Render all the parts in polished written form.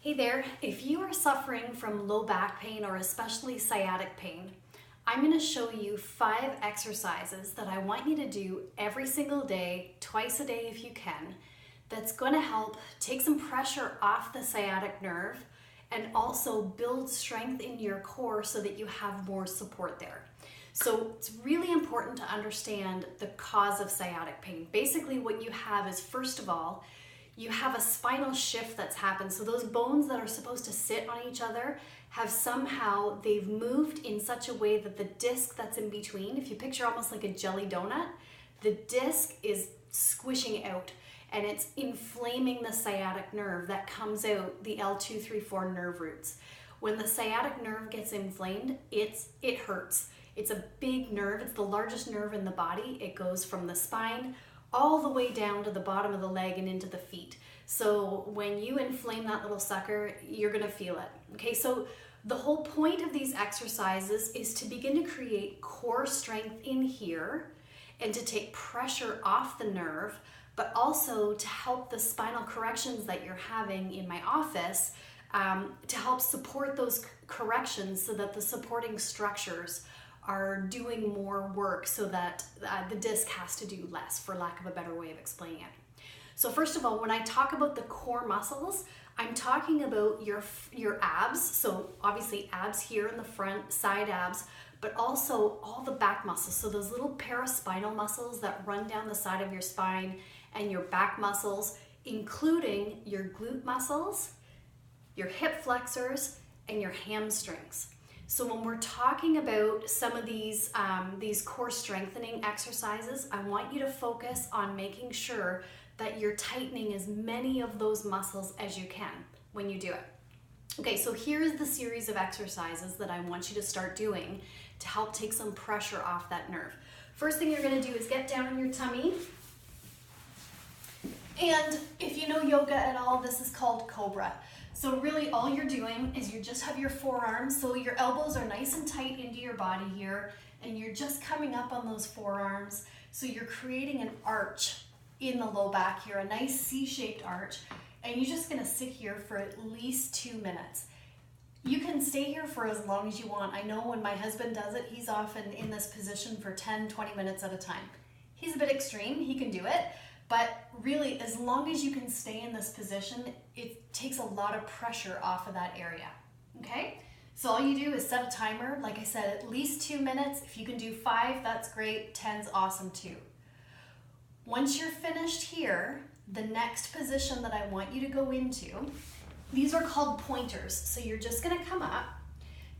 Hey there, if you are suffering from low back pain or especially sciatic pain, I'm going to show you 5 exercises that I want you to do every single day, twice a day if you can, that's going to help take some pressure off the sciatic nerve and also build strength in your core so that you have more support there. So it's really important to understand the cause of sciatic pain. Basically what you have is, first of all, you have a spinal shift that's happened. So those bones that are supposed to sit on each other have somehow, they've moved in such a way that the disc that's in between, if you picture almost like a jelly donut, the disc is squishing out and it's inflaming the sciatic nerve that comes out the L2, 3, 4 nerve roots. When the sciatic nerve gets inflamed, it hurts. It's a big nerve. It's the largest nerve in the body. It goes from the spine all the way down to the bottom of the leg and into the feet. So when you inflame that little sucker, you're gonna feel it. Okay, so the whole point of these exercises is to begin to create core strength in here and to take pressure off the nerve, but also to help the spinal corrections that you're having in my office to help support those corrections so that the supporting structures are doing more work so that the disc has to do less, for lack of a better way of explaining it. So first of all, when I talk about the core muscles, I'm talking about your abs. So obviously abs here in the front, side abs, but also all the back muscles. So those little paraspinal muscles that run down the side of your spine and your back muscles, including your glute muscles, your hip flexors, and your hamstrings. So when we're talking about some of these core strengthening exercises, I want you to focus on making sure that you're tightening as many of those muscles as you can when you do it. Okay, so here's the series of exercises that I want you to start doing to help take some pressure off that nerve. First thing you're gonna do is get down on your tummy. And if you know yoga at all, this is called cobra. So really all you're doing is you just have your forearms, so your elbows are nice and tight into your body here, and you're just coming up on those forearms. So you're creating an arch in the low back here, a nice C-shaped arch, and you're just gonna sit here for at least 2 minutes. You can stay here for as long as you want. I know when my husband does it, he's often in this position for 10, 20 minutes at a time. He's a bit extreme, he can do it. But really, as long as you can stay in this position, it takes a lot of pressure off of that area, okay? So all you do is set a timer, like I said, at least 2 minutes. If you can do 5, that's great. 10's awesome too. Once you're finished here, the next position that I want you to go into, these are called pointers. So you're just gonna come up.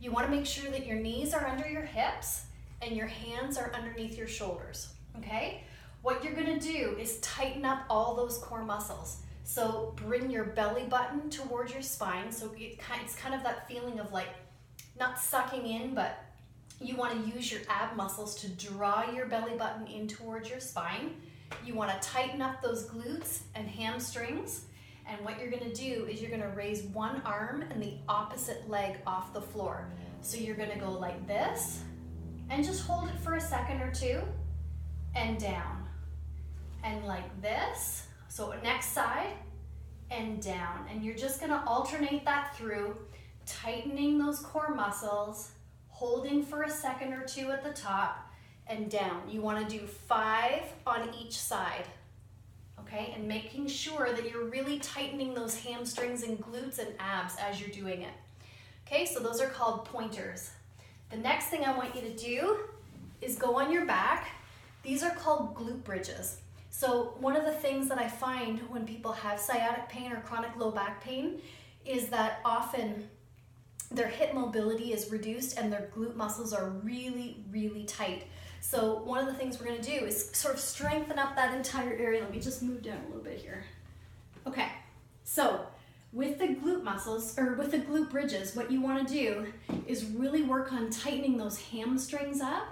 You wanna make sure that your knees are under your hips and your hands are underneath your shoulders, okay? What you're gonna do is tighten up all those core muscles. So bring your belly button towards your spine. So it's kind of that feeling of like, not sucking in, but you wanna use your ab muscles to draw your belly button in towards your spine. You wanna tighten up those glutes and hamstrings. And what you're gonna do is you're gonna raise one arm and the opposite leg off the floor. So you're gonna go like this and just hold it for a second or two and down. And like this, so next side and down. And you're just gonna alternate that through, tightening those core muscles, holding for a second or two at the top and down. You wanna do 5 on each side, okay? And making sure that you're really tightening those hamstrings and glutes and abs as you're doing it. Okay, so those are called pointers. The next thing I want you to do is go on your back. These are called glute bridges. So one of the things that I find when people have sciatic pain or chronic low back pain is that often their hip mobility is reduced and their glute muscles are really, really tight. So one of the things we're gonna do is sort of strengthen up that entire area. Let me just move down a little bit here. Okay, so with the glute muscles, or with the glute bridges, what you wanna do is really work on tightening those hamstrings up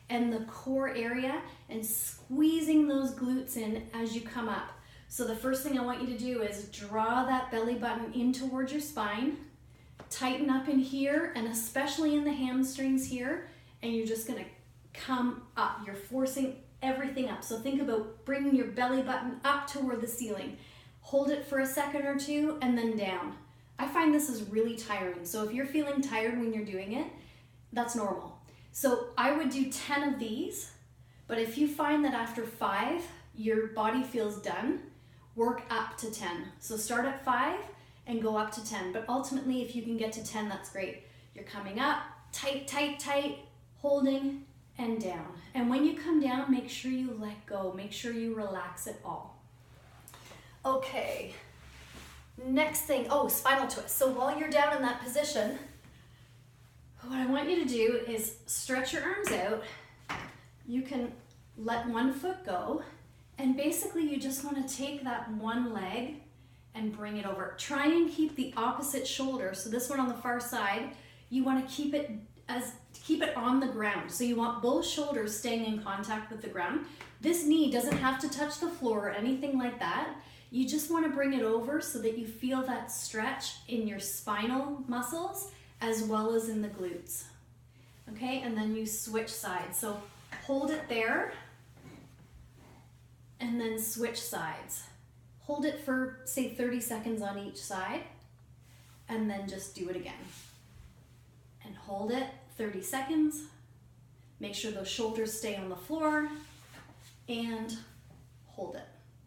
and the core area and squeezing those glutes in as you come up. So the first thing I want you to do is draw that belly button in towards your spine, tighten up in here and especially in the hamstrings here, and you're just gonna come up. You're forcing everything up. So think about bringing your belly button up toward the ceiling. Hold it for a second or two and then down. I find this is really tiring. So if you're feeling tired when you're doing it, that's normal. So I would do 10 of these, but if you find that after 5, your body feels done, work up to 10. So start at 5 and go up to 10. But ultimately, if you can get to 10, that's great. You're coming up, tight, tight, tight, holding, and down. And when you come down, make sure you let go. Make sure you relax it all. Okay, next thing, spinal twist. So while you're down in that position, what I want you to do is stretch your arms out. You can let one foot go, and basically you just want to take that one leg and bring it over. Try and keep the opposite shoulder. So this one on the far side, you want to keep it on the ground. So you want both shoulders staying in contact with the ground. This knee doesn't have to touch the floor or anything like that. You just want to bring it over so that you feel that stretch in your spinal muscles as well as in the glutes. Okay, and then you switch sides. So hold it there and then switch sides. Hold it for, say, 30 seconds on each side, and then just do it again. And hold it 30 seconds. Make sure those shoulders stay on the floor, and hold it.